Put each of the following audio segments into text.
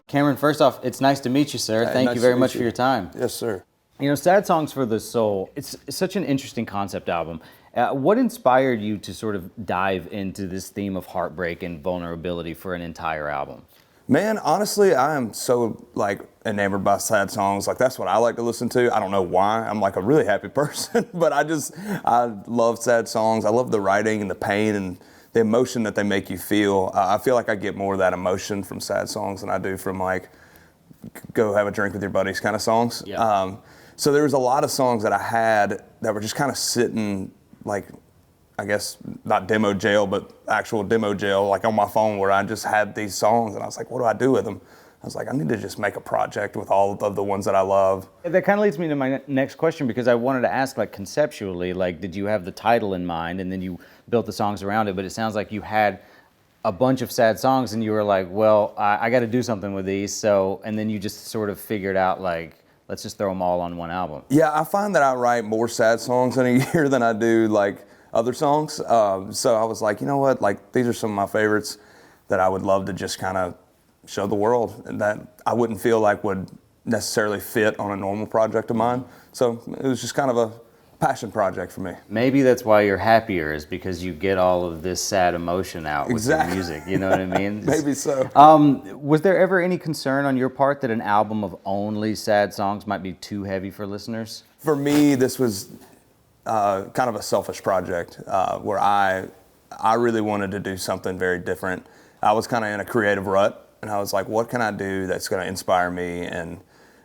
Kameron, first off, it's nice to meet you, sir. Hey, Thank nice you to very meet much you. for your time. Yes, sir. You know, Sad Songs for the Soul, it's such an interesting concept album. What inspired you to sort of dive into this theme of heartbreak and vulnerability for an entire album? Man, honestly, I am so like enamored by sad songs. Like that's what I like to listen to. I don't know why. I'm like a really happy person, but I love sad songs. I love the writing and the pain and the emotion that they make you feel. I feel like I get more of that emotion from sad songs than I do from like go have a drink with your buddies kind of songs. Yeah. So there was a lot of songs that I had that were just kind of sitting like, I guess not demo jail, but actual demo jail, like on my phone where I just had these songs and I was like, what do I do with them? I was like, I need to just make a project with all of the ones that I love. That kind of leads me to my next question, because I wanted to ask, like, conceptually, like, did you have the title in mind and then you built the songs around it? But it sounds like you had a bunch of sad songs and you were like, well, I got to do something with these. So, and then you just sort of figured out, like, let's just throw them all on one album. Yeah, I find that I write more sad songs in a year than I do like other songs. So I was like, you know what? Like these are some of my favorites that I would love to just kind of show the world, and that I wouldn't feel like would necessarily fit on a normal project of mine. So it was just kind of a passion project for me. Maybe that's why you're happier, is because you get all of this sad emotion out with your music. You know what I mean? Maybe so. Was there ever any concern on your part that an album of only sad songs might be too heavy for listeners? For me, this was kind of a selfish project where I really wanted to do something very different. I was kind of in a creative rut, and I was like, what can I do that's going to inspire me? And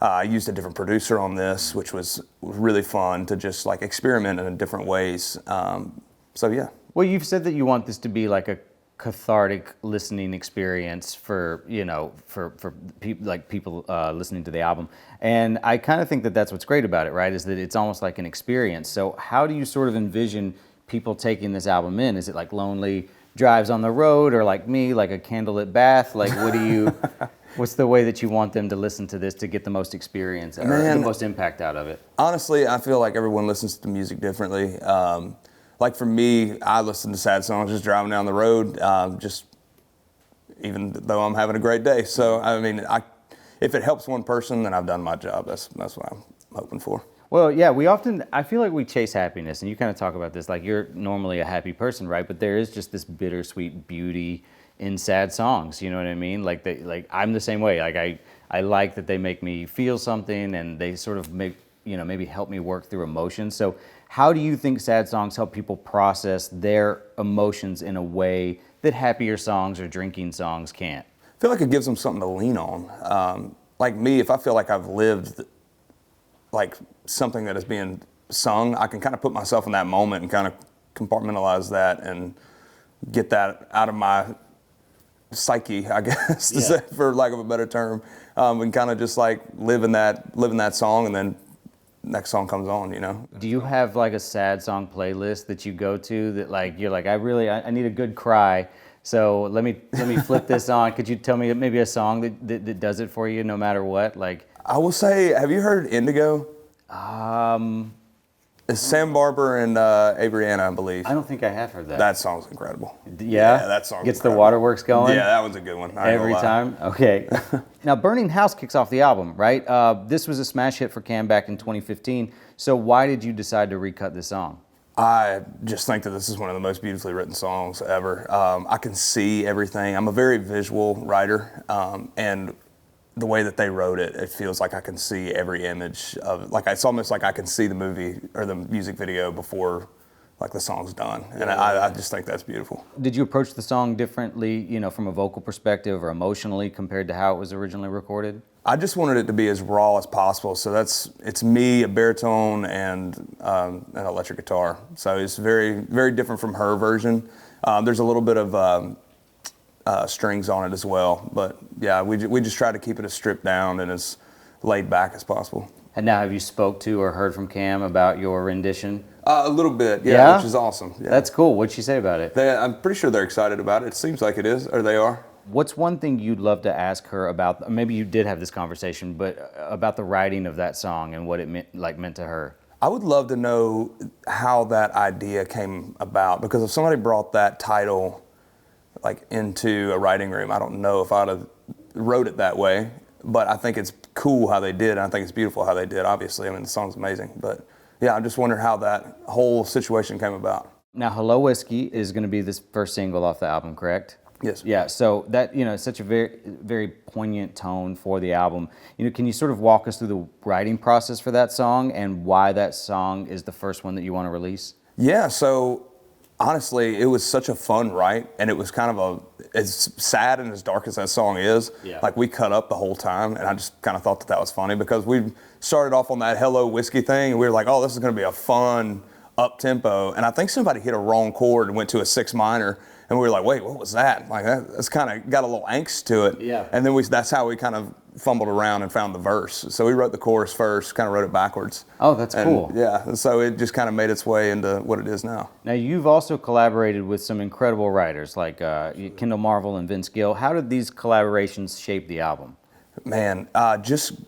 I used a different producer on this, which was really fun to just like experiment in different ways. So yeah. Well, you've said that you want this to be like a cathartic listening experience for, you know, for people listening to the album. And I kind of think that that's what's great about it, right? Is that it's almost like an experience. So how do you sort of envision people taking this album in? Is it like lonely drives on the road, or like me, like a candlelit bath? Like, what do you... What's the way that you want them to listen to this to get the most experience or the most impact out of it? Honestly, I feel like everyone listens to music differently. Like for me, I listen to sad songs just driving down the road, just even though I'm having a great day. So, I mean, if it helps one person, then I've done my job. That's what I'm hoping for. Well, yeah, I feel like we chase happiness, and you kind of talk about this, like you're normally a happy person, right? But there is just this bittersweet beauty in sad songs, you know what I mean? Like I'm the same way. Like I like that they make me feel something, and they sort of make, you know, maybe help me work through emotions. So how do you think sad songs help people process their emotions in a way that happier songs or drinking songs can't? I feel like it gives them something to lean on. Like me, if I feel like I've lived like something that is being sung, I can kind of put myself in that moment and kind of compartmentalize that and get that out of my psyche, I guess, to say, for lack of a better term, and kind of just like live in that song, and then next song comes on, you know. Do you have like a sad song playlist that you go to that like you're like, I need a good cry, so let me flip this on? Could you tell me maybe a song that does it for you no matter what? Like, I will say, have you heard Indigo? It's Sam Barber and Abriana, I believe. I don't think I have heard that. That song's incredible. Yeah, that song gets incredible. The waterworks going. Yeah, that was a good one. Every time. Okay. Now, Burning House kicks off the album, right? This was a smash hit for Cam back in 2015. So why did you decide to recut this song? I just think that this is one of the most beautifully written songs ever. I can see everything. I'm a very visual writer, and the way that they wrote it, it feels like I can see every image of, like, it's almost like I can see the movie or the music video before like the song's done. And I just think that's beautiful. Did you approach the song differently, you know, from a vocal perspective or emotionally compared to how it was originally recorded? I just wanted it to be as raw as possible. So it's me, a baritone, and an electric guitar. So it's very, very different from her version. There's a little bit of strings on it as well. But yeah, we just try to keep it as stripped down and as laid back as possible. And now have you spoke to or heard from Cam about your rendition? A little bit, yeah, which is awesome. Yeah. That's cool. What'd she say about it? I'm pretty sure they're excited about it. It seems like it is, or they are. What's one thing you'd love to ask her about? Maybe you did have this conversation, but about the writing of that song and what it meant to her. I would love to know how that idea came about, because if somebody brought that title like into a writing room, I don't know if I'd have wrote it that way, but I think it's cool how they did, and I think it's beautiful how they did, obviously. I mean, the song's amazing, but yeah, I just wonder how that whole situation came about. Now, Hello Whiskey is going to be this first single off the album, correct? Yes. Yeah, so that, it's such a very, very poignant tone for the album. Can you sort of walk us through the writing process for that song and why that song is the first one that you want to release? Yeah, so honestly, it was such a fun write, and it was kind of as sad and as dark as that song is, like we cut up the whole time, and I just kind of thought that was funny because we started off on that Hello Whiskey thing, and we were like, oh, this is going to be a fun up-tempo, and I think somebody hit a wrong chord and went to a 6 minor, and we were like, wait, what was that? Like that's kind of got a little angst to it. Yeah. And then that's how we kind of fumbled around and found the verse. So we wrote the chorus first, kind of wrote it backwards. Oh, that's cool. Yeah, so it just kind of made its way into what it is now. Now, you've also collaborated with some incredible writers like Kameron Marlowe and Vince Gill. How did these collaborations shape the album? Man, just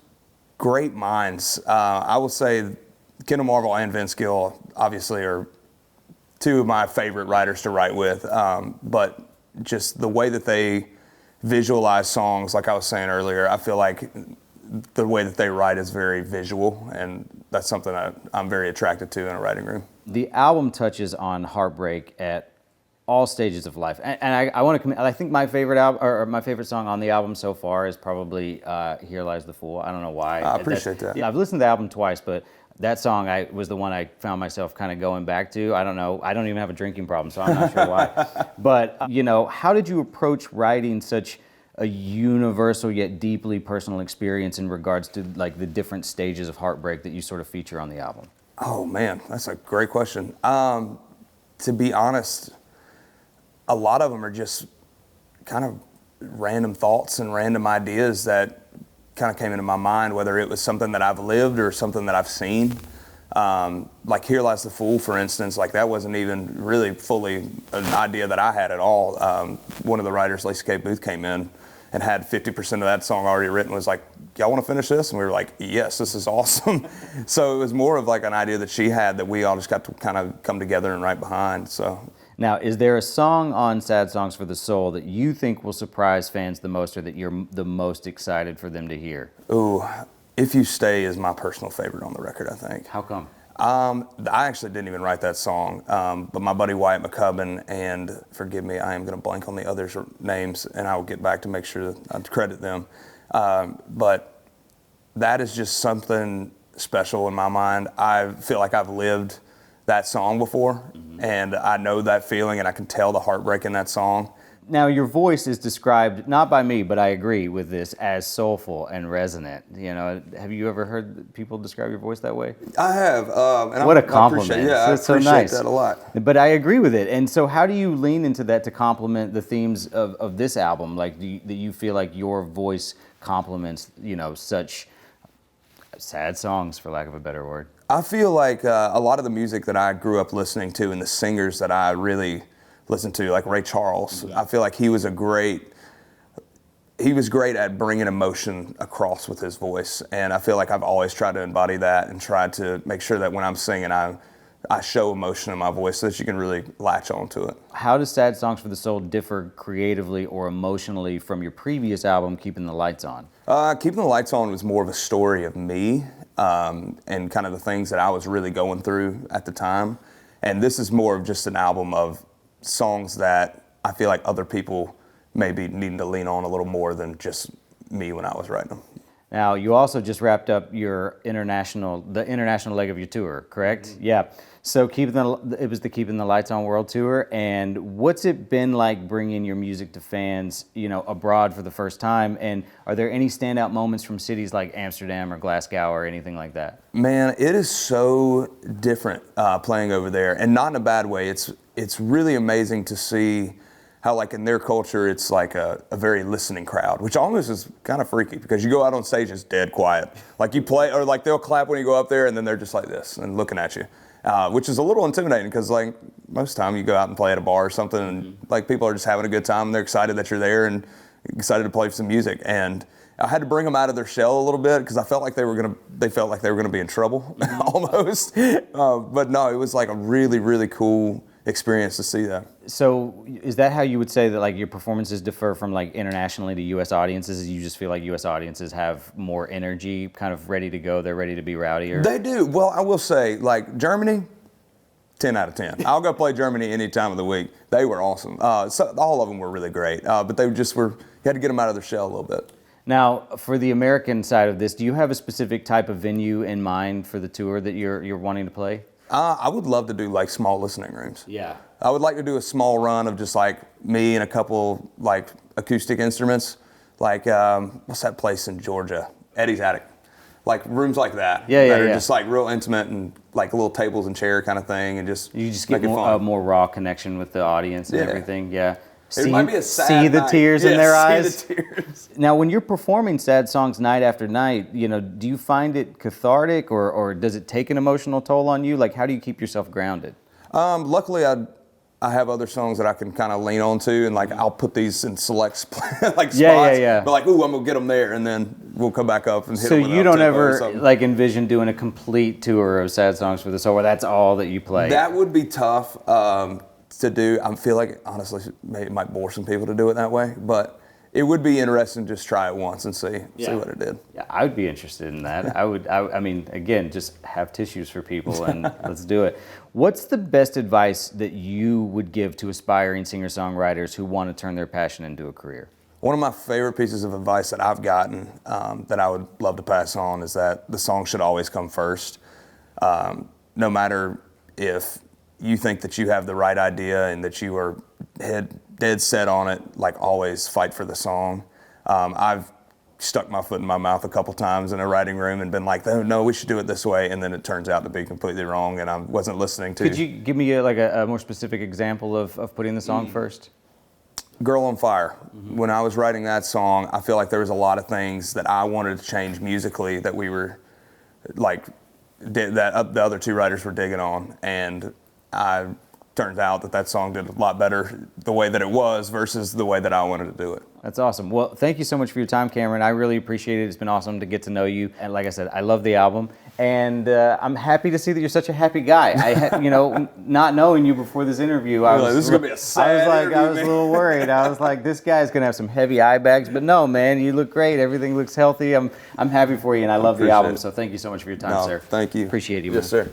great minds. I will say Kameron Marlowe and Vince Gill obviously are two of my favorite writers to write with, but just the way that they visualize songs, like I was saying earlier, I feel like the way that they write is very visual, and that's something that I'm very attracted to in a writing room. The album touches on heartbreak at all stages of life, and I want to. I think my favorite album or my favorite song on the album so far is probably "Here Lies the Fool." I don't know why. I appreciate that. Yeah, I've listened to the album twice, but that song was the one I found myself kind of going back to. I don't know. I don't even have a drinking problem, so I'm not sure why. But, how did you approach writing such a universal yet deeply personal experience in regards to like the different stages of heartbreak that you sort of feature on the album? Oh, man, that's a great question. To be honest, a lot of them are just kind of random thoughts and random ideas that kind of came into my mind, whether it was something that I've lived or something that I've seen. Like Here Lies the Fool, for instance, like that wasn't even really fully an idea that I had at all. One of the writers, Lacey K. Booth, came in and had 50% of that song already written, was like, y'all want to finish this? And we were like, yes, this is awesome. So it was more of like an idea that she had that we all just got to kind of come together and write behind. So. Now, is there a song on Sad Songs for the Soul that you think will surprise fans the most, or that you're the most excited for them to hear? Ooh, If You Stay is my personal favorite on the record, I think. How come? I actually didn't even write that song, but my buddy Wyatt McCubbin, and forgive me, I am going to blank on the others' names, and I will get back to make sure that I credit them. But that is just something special in my mind. I feel like I've lived that song before, and I know that feeling, and I can tell the heartbreak in that song. Now, your voice is described, not by me, but I agree with this, as soulful and resonant. Have you ever heard people describe your voice that way? I have. And what a compliment. I so appreciate nice. that a lot. But I agree with it. And so how do you lean into that to complement the themes of this album? Like, do you feel like your voice complements, such sad songs, for lack of a better word? I feel like a lot of the music that I grew up listening to and the singers that I really listened to, like Ray Charles, I feel like he was great at bringing emotion across with his voice. And I feel like I've always tried to embody that and tried to make sure that when I'm singing, I show emotion in my voice so that you can really latch onto it. How does Sad Songs for the Soul differ creatively or emotionally from your previous album, Keeping the Lights On? Keeping the Lights On was more of a story of me and kind of the things that I was really going through at the time. And this is more of just an album of songs that I feel like other people may be needing to lean on a little more than just me when I was writing them. Now, you also just wrapped up the international leg of your tour, correct? Mm-hmm. Yeah. So it was the Keeping the Lights On World Tour, and what's it been like bringing your music to fans, abroad for the first time? And are there any standout moments from cities like Amsterdam or Glasgow or anything like that? Man, it is so different playing over there, and not in a bad way. It's really amazing to see how, like, in their culture, it's like a very listening crowd, which almost is kind of freaky because you go out on stage, it's dead quiet. Like you play, or like they'll clap when you go up there, and then they're just like this and looking at you, which is a little intimidating because, like, most of the time you go out and play at a bar or something, and like people are just having a good time, and they're excited that you're there and excited to play some music. And I had to bring them out of their shell a little bit because I felt like they felt like they were gonna be in trouble almost. But no, it was like a really, really cool experience to see that. So is that how you would say that like your performances differ from like internationally to U.S. audiences? You just feel like U.S. audiences have more energy, kind of ready to go. They're ready to be rowdier. They do. Well, I will say, like Germany, 10 out of 10. I'll go play Germany any time of the week. They were awesome. So all of them were really great, but they just were. You had to get them out of their shell a little bit. Now, for the American side of this, do you have a specific type of venue in mind for the tour that you're wanting to play? I would love to do like small listening rooms. Yeah. I would like to do a small run of just like me and a couple like acoustic instruments. Like, what's that place in Georgia? Eddie's Attic. Like rooms like that. Yeah, that yeah, are yeah. just like real intimate and like little tables and chair kind of thing, and just You just make get it more, fun. a more raw connection with the audience and Yeah. everything. Yeah. It might be a sad see the night. tears in Yeah, their see eyes. the tears. Now, when you're performing sad songs night after night, do you find it cathartic or does it take an emotional toll on you? Like, how do you keep yourself grounded? Luckily, I have other songs that I can kind of lean on to, and like I'll put these in select like spots. Yeah. But like, ooh, I'm gonna get them there, and then we'll come back up and hit So them with you an don't up-tempo or ever something. like envision doing a complete tour of sad songs for the soul, where that's all that you play? That would be tough to do. I feel like honestly, maybe it might bore some people to do it that way, but it would be interesting to just try it once and see what it did. Yeah, I would be interested in that. I mean, again, just have tissues for people and let's do it. What's the best advice that you would give to aspiring singer-songwriters who want to turn their passion into a career? One of my favorite pieces of advice that I've gotten that I would love to pass on is that the song should always come first. No matter if you think that you have the right idea and that you are dead set on it, like always fight for the song. I've stuck my foot in my mouth a couple times in a writing room and been like, no, we should do it this way, and then it turns out to be completely wrong and I wasn't listening to. Could you give me a more specific example of putting the song first? Girl on Fire. When I was writing that song, I feel like there was a lot of things that I wanted to change musically that we were like, that the other two writers were digging on, and turns out that song did a lot better the way that it was versus the way that I wanted to do it. That's awesome. Well, thank you so much for your time, Kameron. I really appreciate it. It's been awesome to get to know you. And like I said, I love the album. And I'm happy to see that you're such a happy guy. Not knowing you before this interview, I was this is gonna be a sad interview, I was a little worried. I was like, this guy's gonna have some heavy eye bags. But no, man, you look great. Everything looks healthy. I'm happy for you, and I love the album. it. So thank you so much for your time, sir. Thank you. Appreciate you, Yes, man. sir.